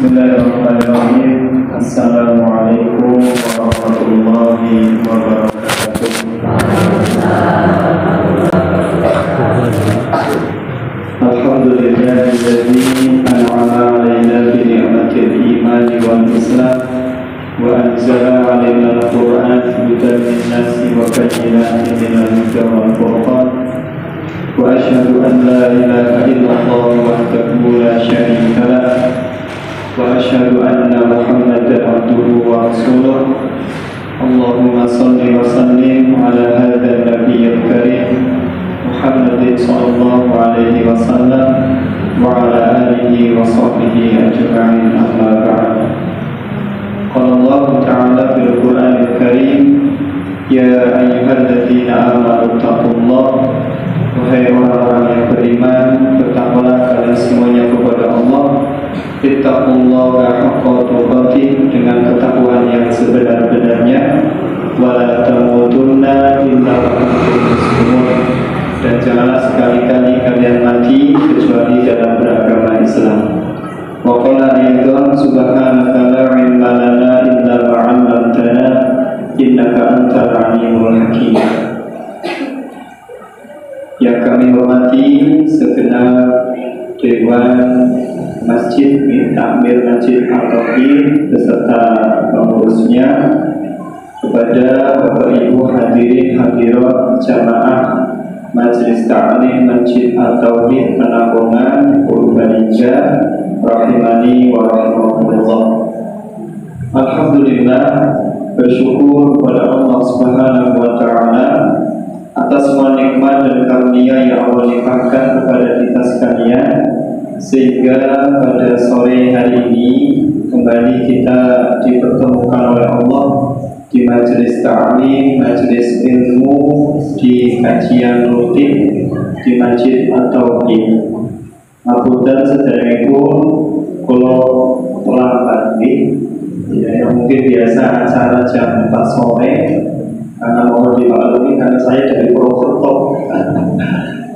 Bismillahirrahmanirrahim. Assalamualaikum warahmatullahi wabarakatuh. Alhamdulillahilladzi an'ama 'alaina bi ni'matil imani wal islam wa anzala 'alaina al-Qur'ana hudan lin-nasi wa bayyinatin minal huda wal furqan. Wa asyhadu an la ilaha illallah wahdahu la syarika lah wa asyhadu anna Muhammadan abduhu wa rasuluh. Allahumma shalli wa sallim ala hadzal nabiyyil karim Muhammadin sallallahu alaihi wasallam wa ala alihi wa sahbihi ajma'in, amma ba'd. Qala Allah ta'ala fil Qur'anil Karim, ya ayyuhalladzina amanu taqullaha, wahai orang-orang yang beriman, bertakwalah kalian semuanya kepada Allah. Ittaqullaha haqqa tuqatih, dengan ketakwaan yang sebenar-benarnya. Wala tamutunna illa wa antum muslimun, dan janganlah sekali-kali kalian mati kecuali dalam beragama Islam. Wa qala aidan subhanaka la ilma lana illa ma 'allamtana innaka antal alimul hakim. Yang kami hormati segenap Dewan Masjid Takmir Masjid At-Tauhid beserta pengurusnya, kepada Bapak Ibu hadirin hadirat jamaah Majelis Ta'lim Masjid At-Tauhid Penampungan Purbalingga, rahimani wa rahimakumullah. Alhamdulillah, bersyukur kepada Allah Subhanahu wa ta'ala atas semua nikmat dan karunia yang Allah limpahkan kepada kita sekalian, sehingga pada sore hari ini kembali kita dipertemukan oleh Allah di majelis ta'lim, majelis ilmu, di kajian rutin di Masjid At-Tauhid. Ngapunten sedherengipun kula terlambat ya, yang mungkin biasa acara jam 4 sore, karena mohon dimaklumi karena saya dari Purwokerto.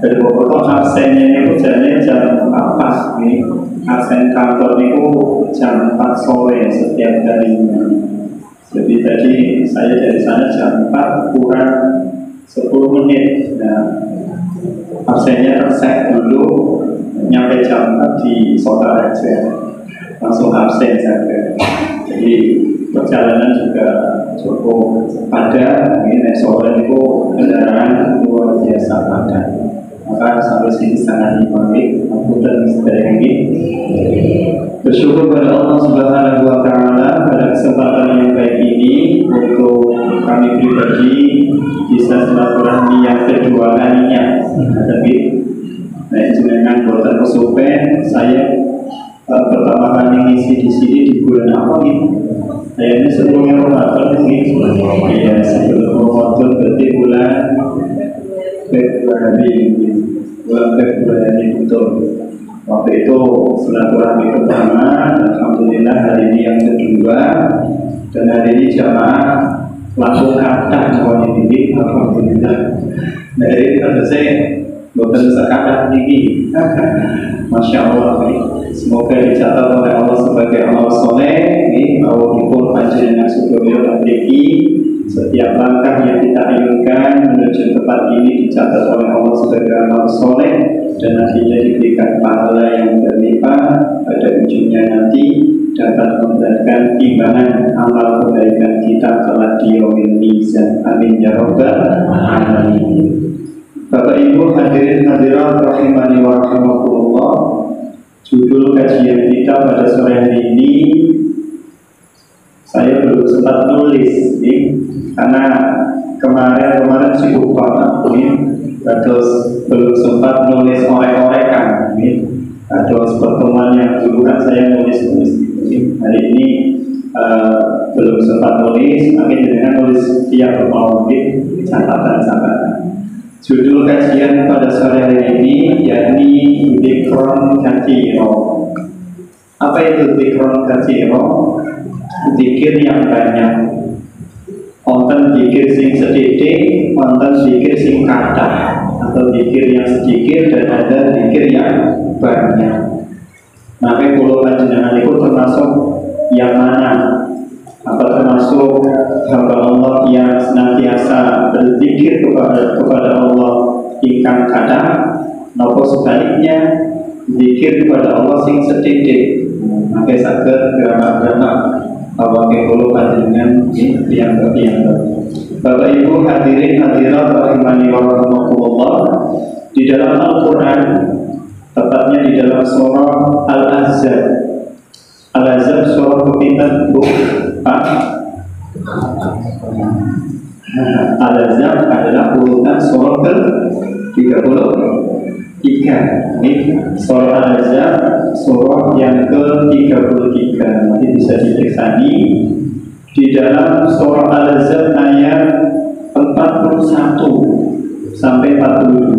Dari Purwokerto absennya itu jam 4 nih. Absen kantor itu jam 4 sore setiap harinya. Jadi tadi saya dari sana jam 4 kurang 10 menit. Nah, absennya terset dulu, nyampe jam 4 di Sokaraja, langsung absen saja. Jadi perjalanan juga cukup padat. Ini sore itu kendaraan luar biasa padat. Maka sampai sini sangat baik. Aku dan istri ini bersyukur kepada Allah Subhanahu wa ta'ala pada kesempatan yang baik ini untuk kami pribadi bisa silaturahmi yang kedua kalinya. Tapi jenengan buatan kesupen saya pertama kali ngisi di sini di bulan apa nih? Ini sebelumnya Ramadan ini. Iya, sebelum Ramadan berarti bulan Februari. Bulan Februari betul. Waktu itu silaturahmi pertama, alhamdulillah hari ini yang kedua, dan hari ini jamaah langsung kata mohon ini, alhamdulillah. Nah ini saya bukan sekadar tinggi, masya Allah. Semoga dicatat oleh Allah sebagai amal soleh. Ini walaupun panjenengan supaya memiliki setiap langkah yang kita ayunkan menuju tempat ini dicatat oleh Allah sebagai amal soleh, dan nantinya diberikan pahala yang berlimpah pada ujungnya nanti dapat memberikan timbangan amal kebaikan kita kelak di yaumil mizan. Amin ya rabbal alamin. Bapak Ibu hadirin hadirat rahimani wa rahimakumullah, judul kajian kita pada sore hari ini saya belum sempat nulis nih, karena kemarin sibuk banget nih, terus belum sempat nulis orek-orekan nih. Terus pertemuan yang dulu kan saya nulis nih. Hari ini belum sempat nulis, tapi dengan nulis tiap mau catatan-catatan. Judul kajian pada sore hari ini yakni Dzikron Katsiro. Apa itu Dzikron Katsiro? Zikir yang banyak. Wonten zikir sing sedikit, wonten zikir sing kathah, atau zikir yang sedikit dan ada zikir yang banyak. Maka kalau panjenengan itu termasuk zikir kepada Allah ingkang kathah napa sebaliknya zikir kepada Allah sing sethithik. Mangke saged gramak-gramak awake kula panjenengan piyambak-piyambak. Bapak Ibu hadirin hadirat rahimani wa rahimakumullah, di dalam Al-Qur'an, tepatnya di dalam surah Al-Ahzab. Al-Ahzab surah kepitan Al-Ahzab adalah urutan surah ke-33. Ini surah Al-Ahzab surah yang ke-33. Nanti bisa diperiksa di dalam surah Al-Ahzab ayat 41 sampai 42.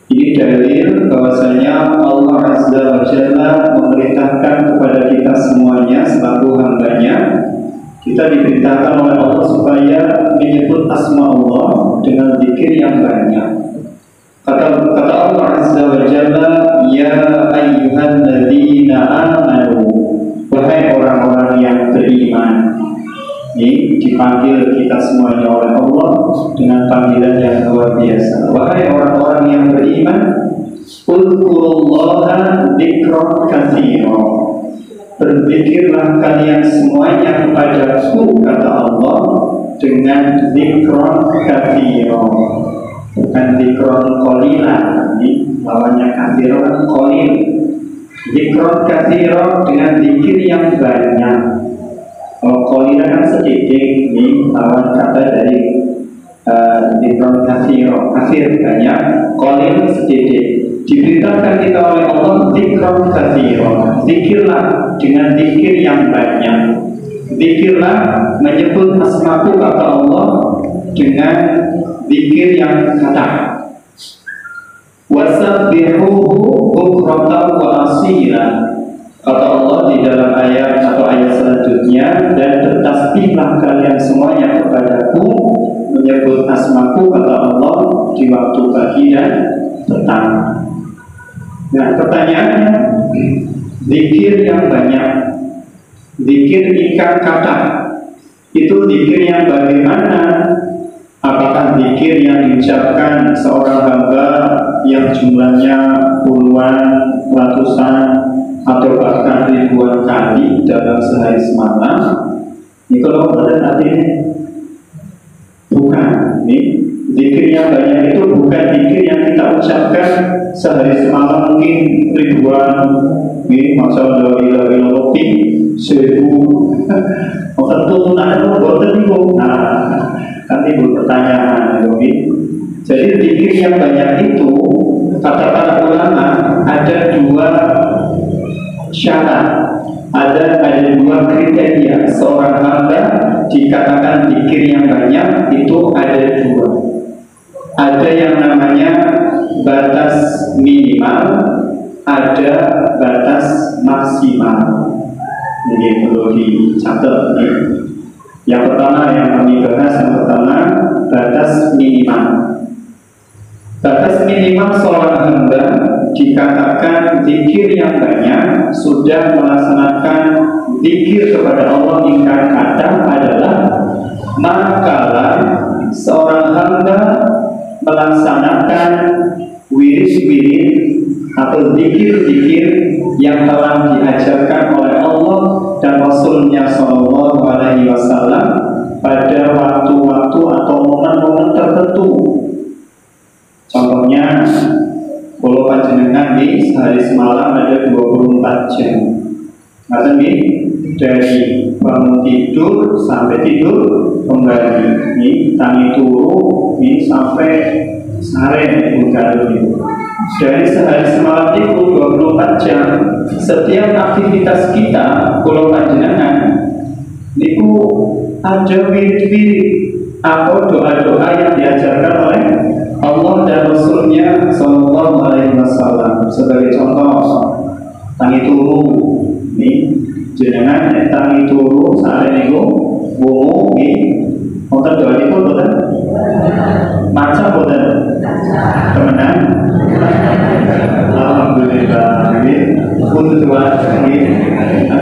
Ini dalil bahwasanya Allah Azza wa Jalla memerintahkan kepada kita semuanya selaku hambanya. Kita diperintahkan oleh Allah supaya menyebut asma Allah dengan zikir yang banyak. Kata Allah Azza wa Jalla, ya ayyuhalladzina amanu, wahai orang-orang yang beriman. Ini dipanggil kita semuanya oleh Allah dengan panggilan yang luar biasa. Wahai orang-orang yang beriman, uzkurullaha dzikran katsira. Berzikirlah kalian semuanya kepadaku, kata Allah, dengan dzikran katsira. Bukan dzikran qalilan. Ini lawannya katsira qalil. Dzikran katsira dengan zikir yang banyak. Kalau qalilan kan sedikit, ini lawan kata dari dzikran katsira, katsir banyak, qalil sedikit. Diberitakan kita oleh Allah dzikran katsira. Zikirlah dengan zikir yang banyak. Zikirlah menyebut asmaku, kata Allah, dengan zikir yang kathah. Wasabbihuhu bukratan wa asila. Kata Allah di dalam ayat atau ayat selanjutnya, dan bertasbihlah kalian semuanya kepadaku, menyebut asmaku, kata Allah, di waktu pagi dan petang. Nah, pertanyaannya, zikir yang banyak, zikir ikat kata, itu zikir yang bagaimana? Apakah zikir yang diucapkan seorang hamba yang jumlahnya puluhan, ratusan, atau bahkan ribuan kali dalam sehari semalam? Ini kalau benar artinya bukan. Ini zikir yang banyak itu bukan zikir yang kita ucapkan sehari semalam mungkin ribuan. Ini masalah dari roti 1000. Tentu ada boten ibu. Nanti berpertanyaan ini. Jadi zikir yang banyak itu kata para ulama ada dua syarat, ada dua kriteria seorang hamba dikatakan zikir yang banyak itu ada dua. Ada yang namanya batas minimal, ada batas maksimal. Ini perlu dicatat. Yang pertama yang kami bahas, yang pertama batas minimal. Batas minimal seorang hamba dikatakan zikir yang banyak, sudah melaksanakan zikir kepada Allah ingkang kathah adalah manakala seorang hamba melaksanakan wirid-wirid atau zikir-zikir yang telah diajarkan oleh Allah dan Rasulnya Shallallahu Alaihi Wasallam pada waktu-waktu atau momen-momen tertentu. Contohnya, kalau panjenengan di sehari semalam ada 24 jam. Maksudnya dari bangun tidur sampai tidur kembali. Ini tangi turu, ini sampai sore itu. Dari sehari semalam itu 24 jam. Setiap aktivitas kita, kalau panjenengan itu ada wirid-wirid atau doa-doa yang diajarkan oleh Allah dan Rasulnya Sallallahu Alaihi Wasallam. Sebagai contoh, tangi turu, nih jenengan tangi turu saat ini wumu, nih untuk doa itu betul, macam betul, temenan. Alhamdulillah, ini untuk doa ini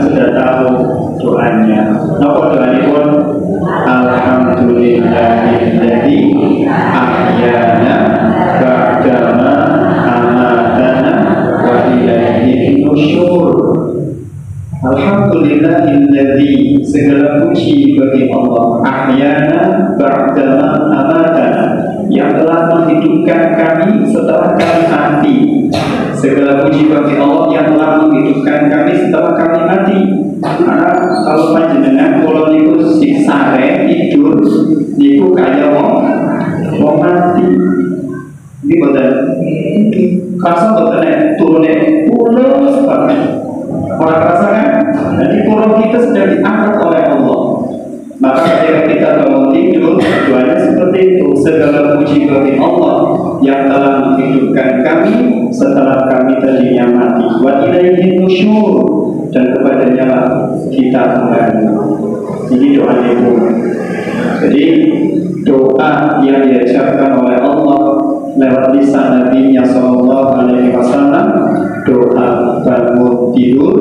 sudah tahu doanya. Nopo doa ini pun Alhamdulillah. Jadi Alhamdulillahilladzi, segala puji bagi Allah, ahyana ba'dama amatana, yang telah menghidupkan kami setelah kami mati. Segala puji bagi Allah yang telah menghidupkan kami setelah kami mati. Karena kalau panjenengan kula niku siksare tidur niku kaya wong mati. Ini boten kasa boten turune pulos banget. Orang kerasa kan? Jadi pulau kita sedang diangkat oleh Allah. Maka ketika kita bangun tidur, doanya seperti itu. Segala puji bagi Allah yang telah menghidupkan kami setelah kami tadinya mati. Wa ilaihi nusyur, dan kepadanya lah kita kembali. Ini doa itu. Jadi doa yang diajarkan oleh Allah lewat lisan Nabi-Nya Sallallahu Alaihi Wasallam, doa bangun tidur.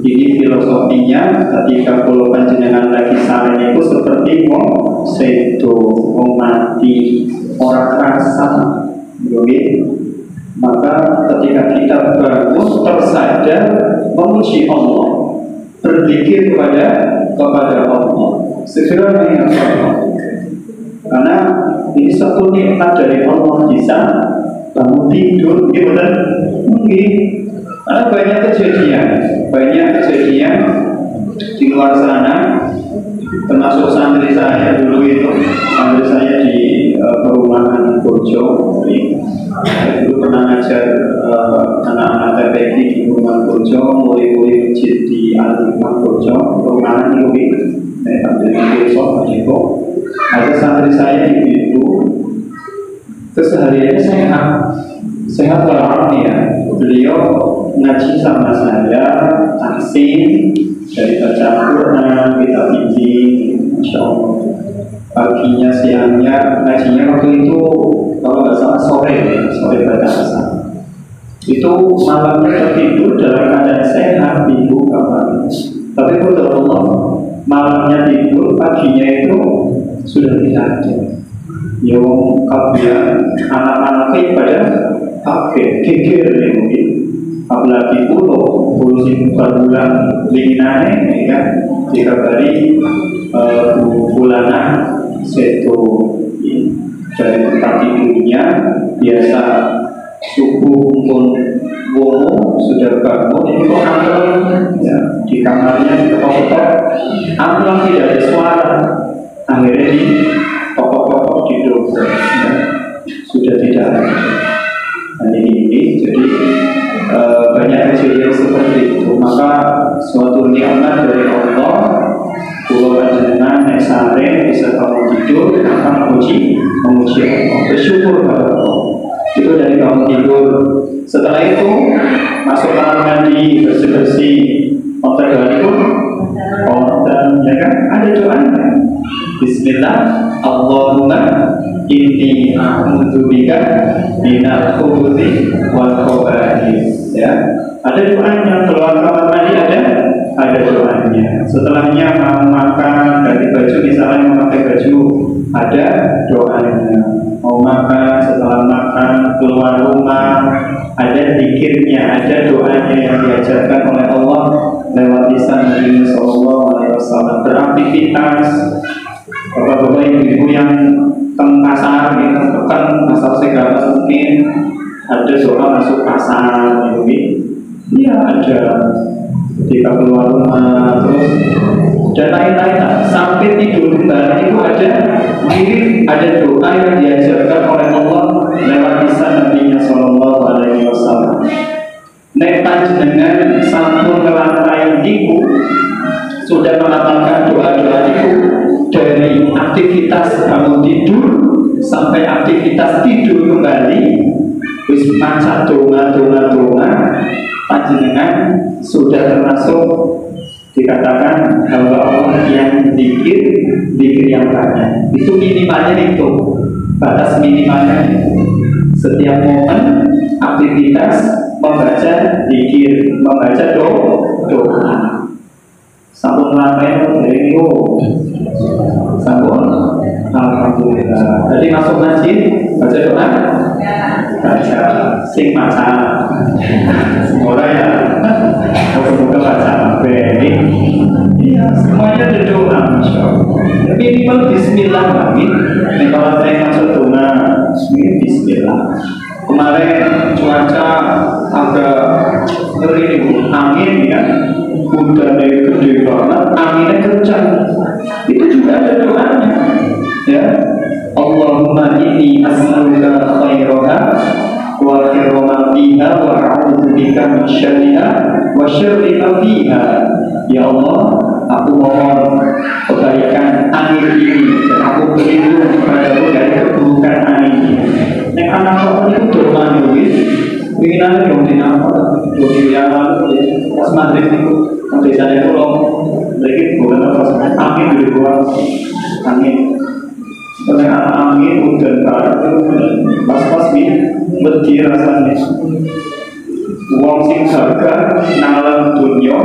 Ini filosofinya ketika pulau panjenengan lagi sare itu seperti mau sedo, mau mati, orang rasa, maka ketika kita bangun tersadar memuji Allah, berzikir kepada Allah, segera mengingat Allah. Karena ini satu nikmat dari Allah, bisa bangun tidur, gimana? Mungkin karena banyak kejadian di luar sana, termasuk santri saya dulu itu, santri saya di perumahan Bojo, dulu pernah ngajar anak-anak TPQ di perumahan Bojo, murid-murid masjid di Al-Imam Bojo, perumahan itu, ada santri saya itu, kesehariannya sehat walafiat. Beliau ngaji sama saya, tahsin, dari baca Quran, kita biji, Masya Allah. Paginya, siangnya, ngajinya waktu itu kalau nggak salah sore baca asar. Itu malamnya tertidur dalam keadaan sehat, ibu kapan. Tapi betul Allah, malamnya tidur, paginya itu sudah tidak ada. Yang kabian anak-anaknya pada pakai geger mungkin, apalagi pulau sing bulan linginane ya, dikabari bulanan seto dari tempat tidurnya biasa subuh pun womo sudah bangun itu ambil ya, di kamarnya ketok-ketok ambil tidak ada suara, akhirnya di pokok-pokok tidur ya, sudah tidak ada. Dan ini jadi banyak kejadian seperti itu. Maka suatu nikmat dari Allah, pulau panjenengan nek sare bisa bangun tidur, maka memuji Allah, bersyukur pada Allah. Itu dari bangun tidur. Setelah itu masuk kamar mandi, bersih-bersih, kontak itu, dan ya kan ada doanya. Bismillah, Allahumma inni a'udzubika minal khubuthi wal khaba'ith. Ya, ada doanya. Keluar kamar mandi ada doanya. Setelahnya mau makan, ganti baju, misalnya memakai baju, ada doanya. Mau makan, setelah makan, keluar rumah, ada zikirnya, ada doanya yang diajarkan oleh Allah lewat lisan Nabi Sallallahu Alaihi Wasallam. Beraktivitas, bapak-bapak ibu-ibu yang teng pasar, tekan pasar segala mungkin ada doa masuk pasar, iya ada. Ketika keluar rumah terus dan lain-lain, sampai tidur kembali itu ada doa yang diajarkan oleh Allah lewat lisan Nabi Sallallahu Alaihi Wasallam. Nek panjenengan sampun ngelantai niku sudah melakukan doa-doa itu dari aktivitas bangun tidur sampai aktivitas tidur kembali, wis panca donga panjenengan sudah termasuk dikatakan hamba Allah yang zikir yang banyak. Itu minimalnya itu, batas minimalnya itu. Setiap momen aktivitas membaca zikir, membaca doa. Sampun lantai dari itu, sampun. Alhamdulillah. Jadi masuk masjid baca doa. baca sing maca semoga ya moga-moga baca ini iya semuanya ada doa Masya Allah minimal bismillah amin nih kalau saya masuk doa bismillah kemarin cuaca agak ngeri angin ya udah gede banget anginnya kencang itu juga ada doanya ya Allahumma inni as'aluka khairaha wa khairu ma fiha wa a'udzubika min syarriha wa syarri ma fiha ya Allah aku mohon kebaikan angin ini dan aku berlindung kepadamu dari keburukan angin ini yang anak-anak itu doa nulis winginannya dong di apa di pas maghrib itu sampai saya pulang lagi bukan apa angin dari luar angin karena angin hujan barat itu pas-pas nih beti rasanya uang sing harga nalar dunia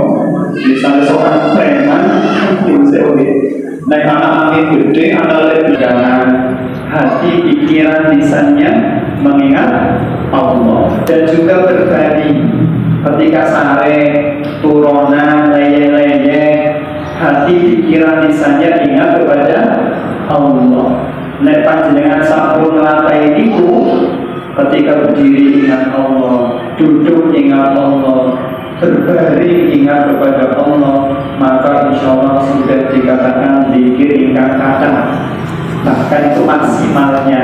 misalnya seorang preman itu saya oke naik anak angin gede adalah jangan hati pikiran lisannya mengingat Allah dan juga berbagi ketika sare turunan leye-leye hati pikiran lisannya ingat kepada Allah. Nek panjenengan sampun nglampahi niku ketika berdiri ingat Allah, duduk ingat Allah, berbaring ingat kepada Allah, maka insya Allah sudah dikatakan zikir ingkang kathah. Bahkan itu maksimalnya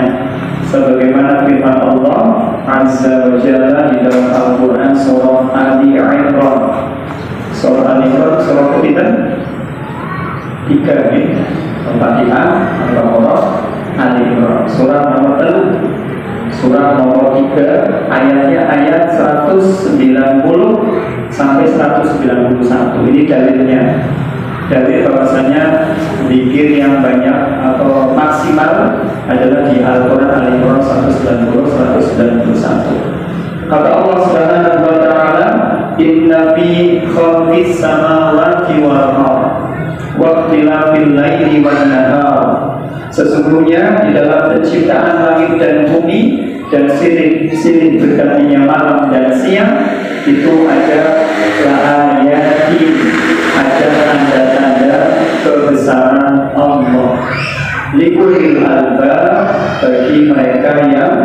sebagaimana firman Allah Azza wa Jalla di dalam Al-Quran surah Ali Imran. Surah Ali Imran surah kita 3 ini Al-Fatihah Al-Baqarah Ali Imran surah nomor 3 surah nomor 3 ayatnya ayat 190 sampai 191 ini dalilnya dalil bahwasanya zikir yang banyak atau maksimal adalah di Al-Quran Al-Imran 190-191. Kata Allah Subhanahu wa taala, "Inna fi khalqis samawati wal ardh wa ikhtilafil laili wan nahar." Sesungguhnya di dalam penciptaan langit dan bumi dan silih bergantinya malam dan siang itu ada ayatin, ada tanda-tanda kebesaran Allah. Likulil albab bagi mereka yang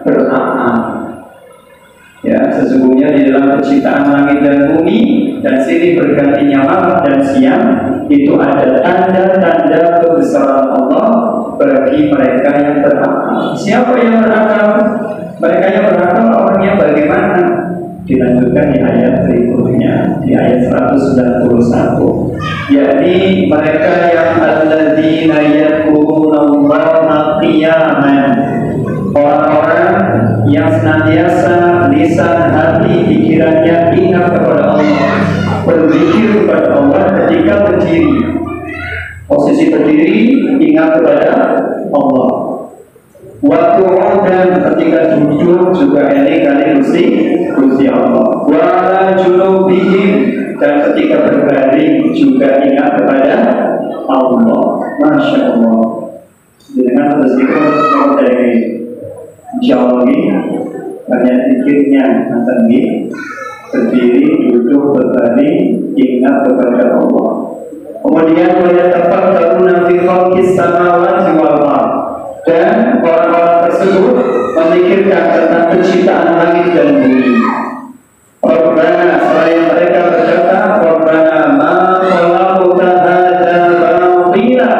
berakal. Ya, sesungguhnya di dalam penciptaan langit dan bumi dan silih bergantinya malam dan siang itu ada tanda-tanda kebesaran Allah bagi mereka yang berakal. Siapa yang berakal? Mereka yang berakal orangnya bagaimana? Dilanjutkan di ayat berikutnya di ayat 191, yakni mereka yang alladzina yadhkurunallaha qiyaman, orang-orang yang senantiasa lisan hati pikirannya ingat kepada Allah, berzikir kepada Allah ketika berdiri, posisi berdiri ingat kepada Allah. Waktu dan ketika duduk juga ini kali Gusti Allah. Wa ala junubihim dan ketika berbaring juga ingat kepada Allah. Masya Allah. Dengan berzikir dari Insya-Allah banyak zikirnya nanti berdiri, duduk, berbaring ingat kepada Allah. Kemudian banyak tempat karuna fi khalqis samawati wal ardh. Dan orang-orang tersebut memikirkan tentang penciptaan langit dan bumi. Rabbana, selain mereka berkata, Rabbana ma khalaqta hadzal batila.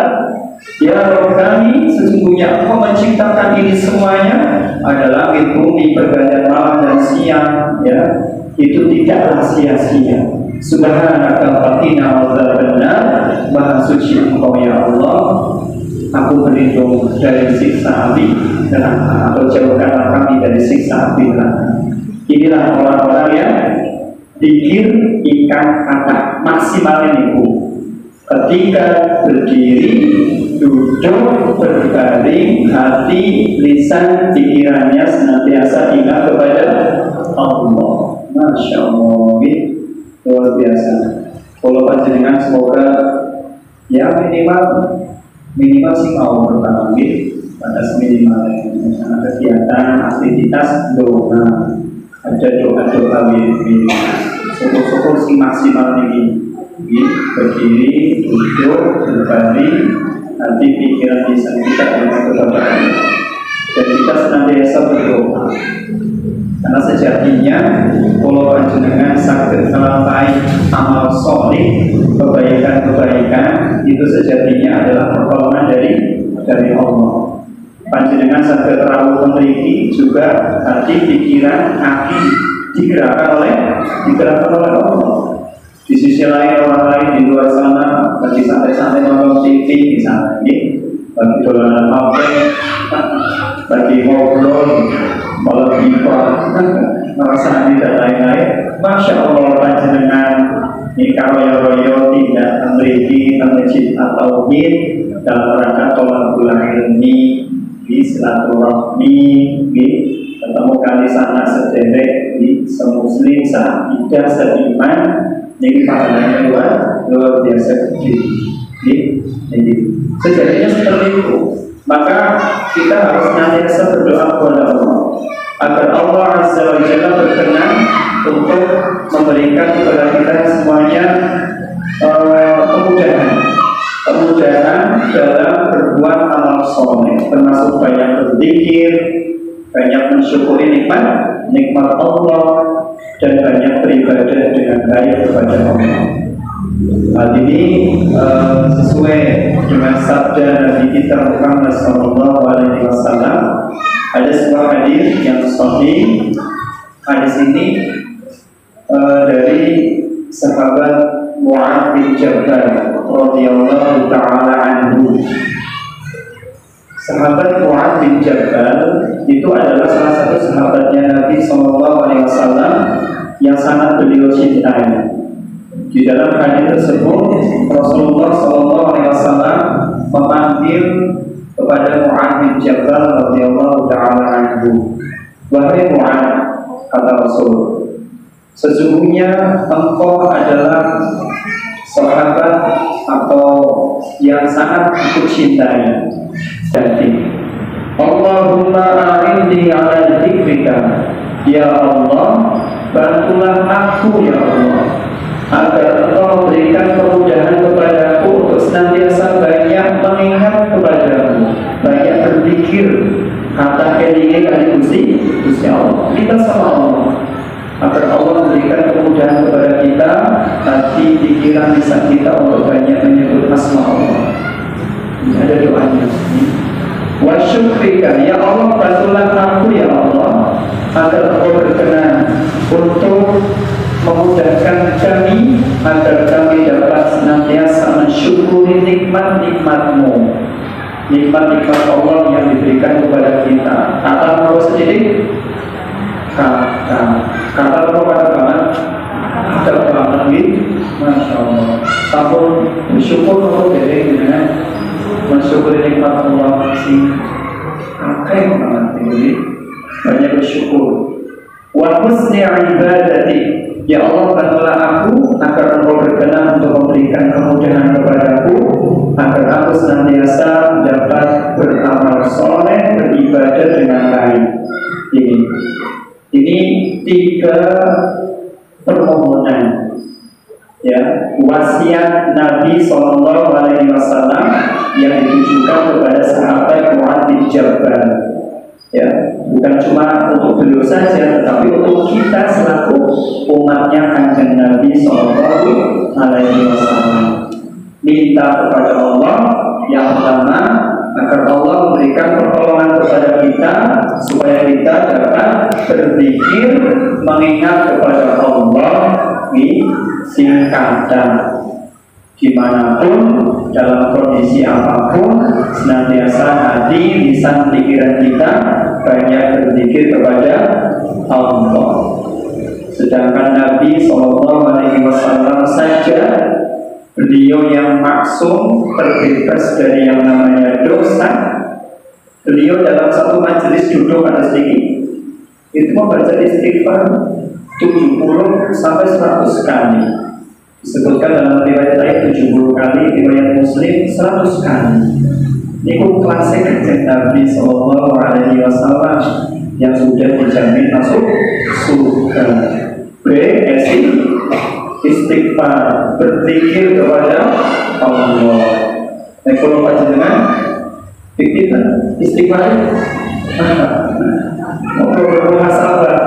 Ya Rabb kami, sesungguhnya Engkau menciptakan ini semuanya adalah langit bumi pergantian malam dan siang, ya. Itu tidaklah sia-sia. Subhanaka faqina adzabannar. Maha suci Engkau ya Allah. Aku berlindung dari siksa api neraka, atau jauhkanlah kami dari siksa api neraka. Inilah orang-orang yang zikir ingkang kathah maksimal niku. Ketika berdiri, duduk, berbaring, hati, lisan, pikirannya senantiasa ingat kepada Allah. Masya Allah, luar biasa. Kalau panjenengan semoga ya minimal sih mau bertanggung batas minimal. Misalnya kegiatan aktivitas doa, ada doa-doa wirid, syukur-syukur si maksimal ini, berdiri, duduk, berbaring, nanti pikiran lisan kita dengan kebahagiaan, dan kita senantiasa berdoa. Karena sejatinya kalau panjenengan sakit melampaui amal soleh, kebaikan-kebaikan itu sejatinya adalah pertolongan dari Allah. Panjenengan sakit terlalu memiliki juga hati, pikiran, kaki digerakkan oleh Allah. Di sisi lain orang lain di luar sana bagi santai-santai nonton TV misalnya, bagi dolanan HP, bagi ngobrol, malah pipa, merasa dan lain-lain. Masya Allah panjenengan ini karoyo-royo tidak memiliki masjid atau dalam rangka tolak bulan ilmi, di silaturahmi, ketemu kali sana sederek di semuslim seidah seiman, ini pahalanya luar biasa kecil. Jadi sejatinya seperti itu. Maka kita harus senantiasa berdoa kepada Allah agar Allah Azza wa Jalla berkenan untuk memberikan kepada kita semuanya kemudahan dalam berbuat amal soleh, termasuk banyak berzikir, banyak mensyukuri nikmat Allah, dan banyak beribadah dengan baik kepada Allah. Hal ini sesuai dengan sabda Nabi kita Muhammad SAW. Ada sebuah hadis yang sahih. Hadis ini dari sahabat Mu'adz bin Jabal radhiyallahu taala anhu. Sahabat Mu'adz bin Jabal itu adalah salah satu sahabatnya Nabi SAW yang sangat beliau cintai. Di dalam hadis tersebut Rasulullah SAW memanggil kepada Mu'adz bin Jabal radhiyallahu taala anhu, "Wahai Mu'adz," kata Rasul, "sesungguhnya engkau adalah sahabat atau yang sangat aku cintai. Jadi, Allahumma a'inni ala dzikrika, ya Allah, bantulah aku ya Allah, agar engkau berikan kemudahan kepadaku untuk senantiasa banyak mengingat kepadamu, banyak berzikir, kata kelingi kali Gusti Allah." Kita sama Allah, agar Allah memberikan kemudahan kepada kita, hati, pikiran, lisan kita untuk banyak menyebut asma Allah. Ini ada doanya. Wa syukrika, ya Allah, bantulah aku ya Allah, agar engkau berkenan untuk memudahkan kami agar kami dapat senantiasa mensyukuri nikmat-nikmat-Mu, nikmat-nikmat Allah yang diberikan kepada kita. Kata Allah sendiri, kata Allah banget, ada banget, masya Allah. Tahun bersyukur Allah dari dengan mensyukuri nikmat Allah sih. Akan banget ini banyak bersyukur. Wa husni ibadati, ya Allah, bantulah aku agar engkau berkenan untuk memberikan kemudahan kepadaku, agar aku senantiasa dapat beramal soleh, beribadah dengan baik. Ini tiga permohonan, ya, wasiat Nabi SAW yang ditujukan kepada sahabat Mu'adz bin Jabal. Ya, bukan cuma untuk beliau saja, tetapi untuk kita selaku umatnya Kanjeng Nabi SAW. Minta kepada Allah yang pertama agar Allah memberikan pertolongan kepada kita supaya kita dapat berzikir, mengingat kepada Allah di singkatan dimanapun, dalam kondisi apapun, senantiasa hati, lisan, pikiran kita banyak berzikir kepada Allah. Sedangkan Nabi SAW saja, beliau yang maksum, terbebas dari yang namanya dosa, beliau dalam satu majelis duduk pada sedikit itu membaca istighfar 70 sampai 100 kali. Disebutkan dalam riwayat lain 70 kali, riwayat Muslim 100 kali. Itu klasik Kanjeng Nabi Sallallahu Alaihi Wasallam yang sudah dijamin masuk surga. B. Istighfar, berzikir kepada Allah. Nah, kalau panjenengan kita istighfar, mau bermuhasabah.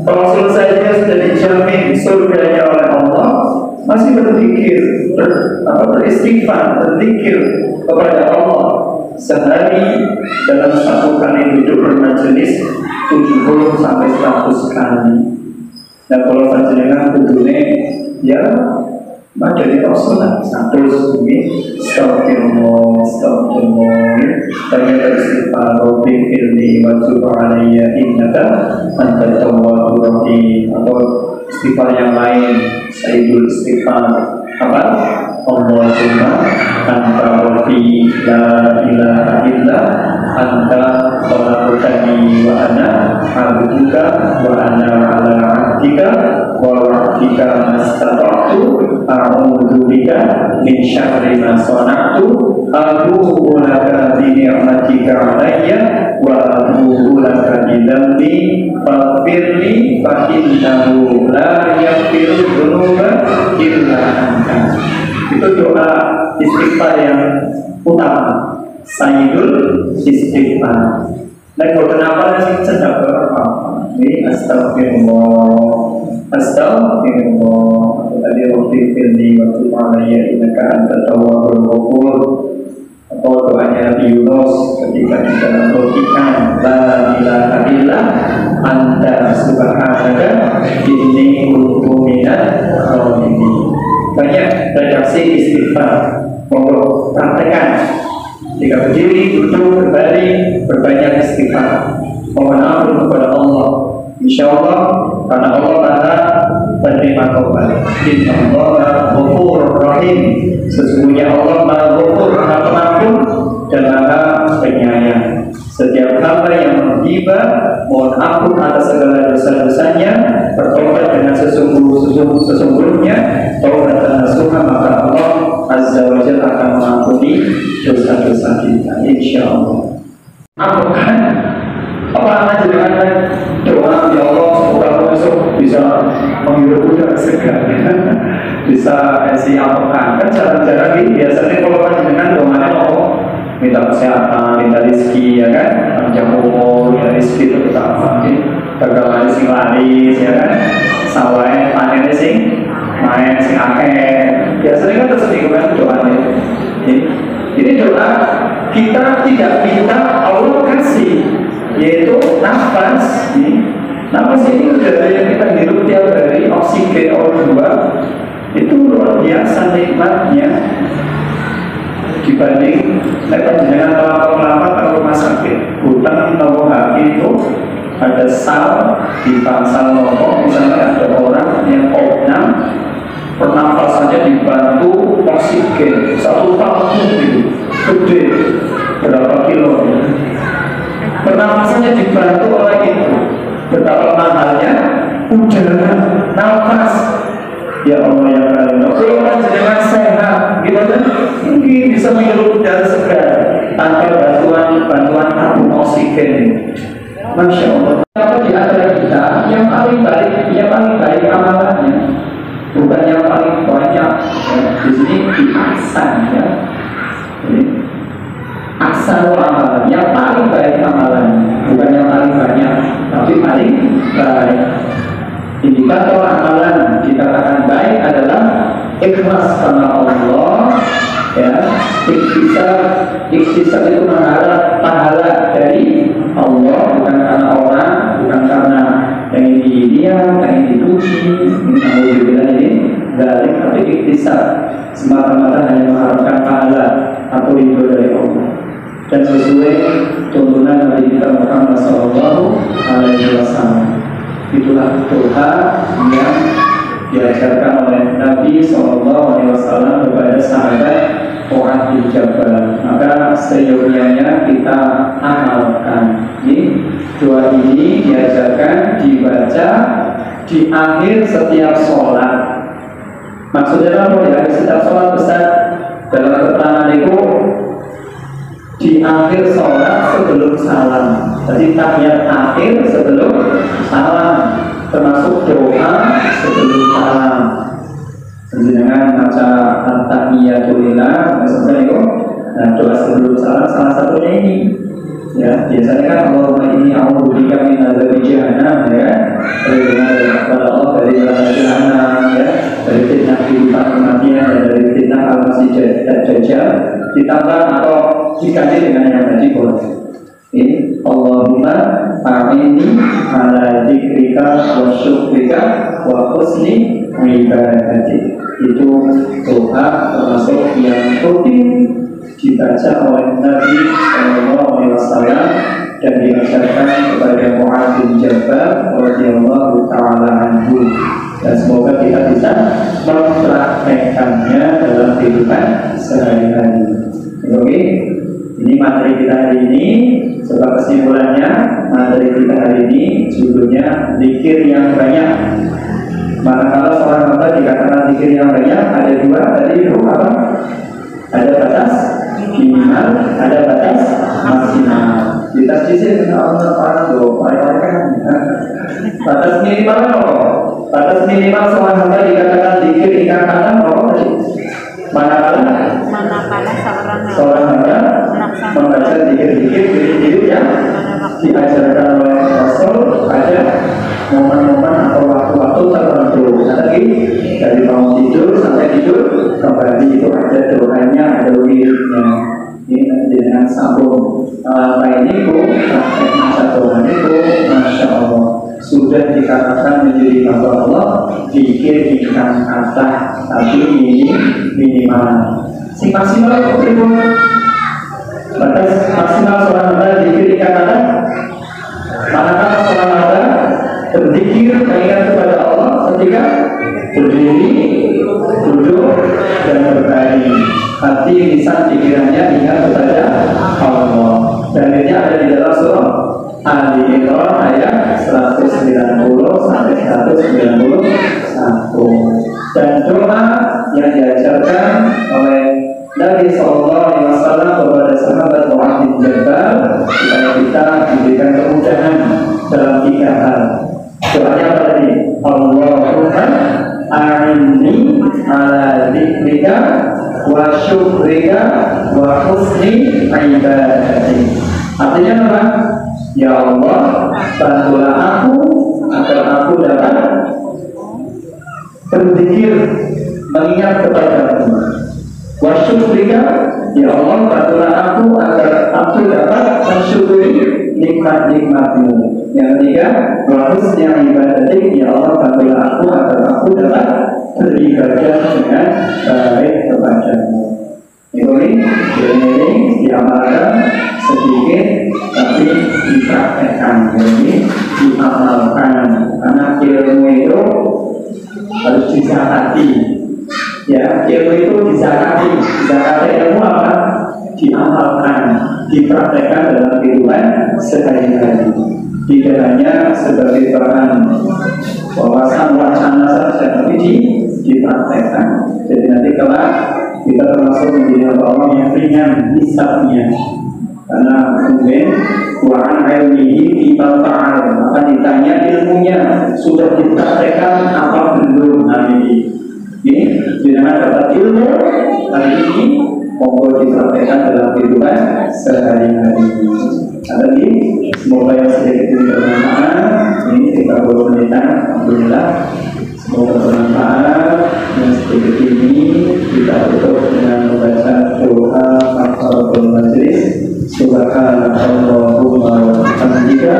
Kalau selesai dia sudah dijamin surganya oleh Allah, masih berzikir, beristighfar, berzikir kepada Allah sehari dalam satu kali duduk bermajelis 70 sampai 100 kali. Dan kalau panjenengan duduknya ya dari sholat 100 ini astagfirullah ternyata istighfar rabbi firli wa tub alayya innaka antat tawwabur rahim, atau istighfar yang lain sayyidul istighfar apa? Allahumma anta rabbi la ilaha illa anta khalaqtani wa ana abduka wa ana ala abdika wa wa'dika mastata'tu a'udzu bika min syarri ma sana'tu abu'u laka bi ni'matika 'alayya wa abu'u laka bi dhanbi faghfirli fa innahu la yaghfiru dzunuba illa anta. Itu doa istighfar yang utama, sayyidul istighfar. Dan kalau kenapa sih sedang berapa? Ini astagfirullah, tadi waktu firli waktu alayya innaka antat tawwabur rahim, atau doanya Nabi Yunus ketika di dalam rotikan la ilaha illa anta subhanaka inni kuntu minadz zalimin. Banyak redaksi istighfar, monggo praktekkan. Jika berdiri, duduk, berbaring, berbanyak istighfar, mohon ampun kepada Allah. Insya Allah, karena Allah Ta'ala penerima taubat. Innallaha ghafurur rahim. Sesungguhnya Allah Maha Ghafur, Maha Pengampun dan Maha Penyayang. Setiap hamba yang bertiba mohon ampun atas segala dosa-dosanya, bertobat dengan sesungguhnya taubat dan nasuha, maka Allah Azza wa Jalla akan mengampuni dosa-dosa kita, insya Allah. Apa dengan doa ya Allah semoga besok bisa menghirup udara segar, bisa kasih apakan. Kan jarang-jarang biasanya kalau dengan doanya Allah minta kesehatan, minta rezeki, ya kan, panjang umur, ya rezeki terutama, dagangan sing laris, ya kan, sawahnya panennya sing main sing akeh. Biasanya kan terus kan doanya. Ini doa kita tidak minta Allah kasih, yaitu nafas. Nafas ini udara yang kita hirup tiap hari, oksigen O2, itu luar biasa nikmatnya dibanding dengan lama-lama kalau rumah sakit hutang nomor hati itu ada sal di bangsal nomor, misalnya ada orang yang opnam pernafasannya dibantu oksigen 1 tabung itu gede berapa kilo ya. Pernafasannya dibantu oleh itu, betapa mahalnya udara nafas. Ya Allah ya kalian, kalau panjenengan sehat, gitu kan, mungkin bisa menghirup udara segar tanpa bantuan tabung oksigen. Masya Allah. Apa di antara kita yang paling baik amalannya, bukan yang paling banyak. Di sini diaksan ya. Aksan amalan, yang paling baik amalannya, bukan yang paling banyak, tapi paling baik. Indikator amalan dikatakan baik adalah ikhlas karena Allah, ya. Ikhtisar itu mengharap pahala dari Allah, bukan karena orang, bukan karena yang ini dia, yang ini dipuji, ini dari, tapi ikhtisar semata-mata hanya mengharapkan pahala atau ridho dari Allah. Dan sesuai tuntunan Nabi kita Muhammad Sallallahu Alaihi Wasallam. Itulah doa yang diajarkan oleh Nabi Sallallahu Alaihi Wasallam kepada sahabat Mu'adz bin Jabal. Maka seyogyanya kita amalkan. Doa ini diajarkan dibaca di akhir setiap sholat. Maksudnya apa ya? Setiap sholat besar dalam keterangan itu di Jadi tahiyat akhir sebelum salam, termasuk doa sebelum salam. Dengan baca at-tahiyatulillah, maksudnya itu, nah doa sebelum salam salah satunya ini. Ya, biasanya kan Allahumma inni a'udzubika min adzabi jahannam, ya. Kepada Allah dari neraka jahannam, ya, dari fitnah kehidupan kematian dan dari fitnah al-masih dajjal. Ditambah atau diganti dengan yang tadi boleh. Ini Allahumma a'inni ala dzikrika wa syukrika wa husni ibadatik. Itu doa termasuk yang rutin dibaca oleh Nabi SAW dan diajarkan kepada Mu'adz bin Jabal radhiyallahu ta'ala anhu, dan semoga kita bisa mempraktekkannya dalam kehidupan sehari-hari. Oke, ini materi kita hari ini. Sebab kesimpulannya, materi kita hari ini judulnya zikir yang banyak. Manakala seorang hamba dikatakan zikir yang banyak, ada dua tadi itu apa? Ada batas minimal, ada batas maksimal. Di tasjid Allah batas minimal apa? Batas minimal seorang hamba dikatakan zikir ikatan apa tadi? Manakala seorang hamba membaca zikir-zikir yang diajarkan oleh Rasul pada momen-momen atau waktu-waktu tertentu. Tadi dari bangun tidur sampai tidur kembali itu ada doanya, ada wiridnya. Ini dengan sambung. Ini pun praktek masa Tuhan itu, masya Allah, sudah dikatakan menjadi hamba Allah, zikir ingkang kata, tapi ini minimal. Si maksimal itu batas maksimal seorang hamba zikir ingkang kata. Manakala seorang hamba berzikir mengingat kepada Allah ketika berdiri, duduk, dan berbaring. Hati, lisan, pikirannya ingat kepada Allah. Dan ini ada di dalam surah Ali Imran ayat 190 sampai 191. Dan doa yang diajarkan oleh Nabi SAW kepada sahabat Mu'adz bin Jabal supaya kita diberikan kemudahan dalam 3 hal. Doanya apa tadi? Allahumma a'inni ala dzikrika wa syukrika wa husni ibadatik. Artinya apa? Ya Allah, bantulah aku agar aku dapat berzikir mengingat kepadamu. Wa syukrika, ya Allah, bantulah aku agar aku dapat mensyukuri nikmat-nikmatmu. Yang ketiga, wa husni ibadatik, ya Allah, bantulah aku agar aku dapat beribadah dengan baik kepadamu. Ini diamalkan sedikit tapi dipraktekkan, jadi diamalkan, karena ilmu itu harus disakati. Ya, ilmu itu disakati. Disakati ilmu apa? Diamalkan, dipraktekkan dalam kehidupan sehari-hari. Tidak hanya sebagai bahan wawasan wacana saja, tapi dipraktekkan. Jadi nanti kelak kita termasuk menjadi orang yang ringan hisabnya, karena mungkin Quran ilmihi kita ta'al, akan ditanya ilmunya sudah dipraktekkan apa belum hari ini. Jangan dapat ilmu hari ini monggo dipraktekkan dalam kehidupan sehari-hari. Tadi semoga yang sedikit ini bermanfaat. Ini 30 menitan, alhamdulillah. Semoga bermanfaat. Yang sedikit ini kita tutup dengan membaca doa kafaratul majlis. Subhanallahumma wa bihamdika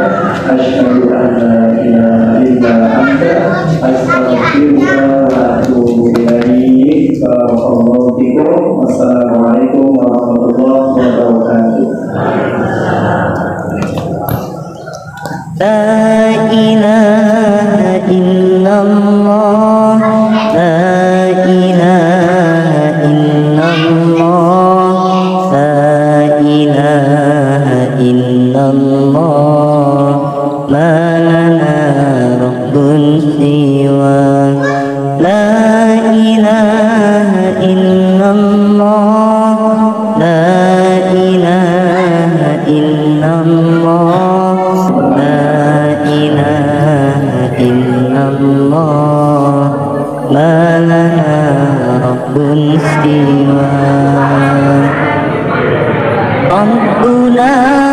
asyhadu an la ilaha illa anta astaghfiruka wa atubu ilaik. Barakallahu fikum. Wassalamualaikum warahmatullahi wabarakatuh. La ilaha illallah, la ilaha illallah, la ilaha illallah, ma lana rabbun siwa. La ilaha illallah, la ilaha illallah, ما لنا رب سواه ربنا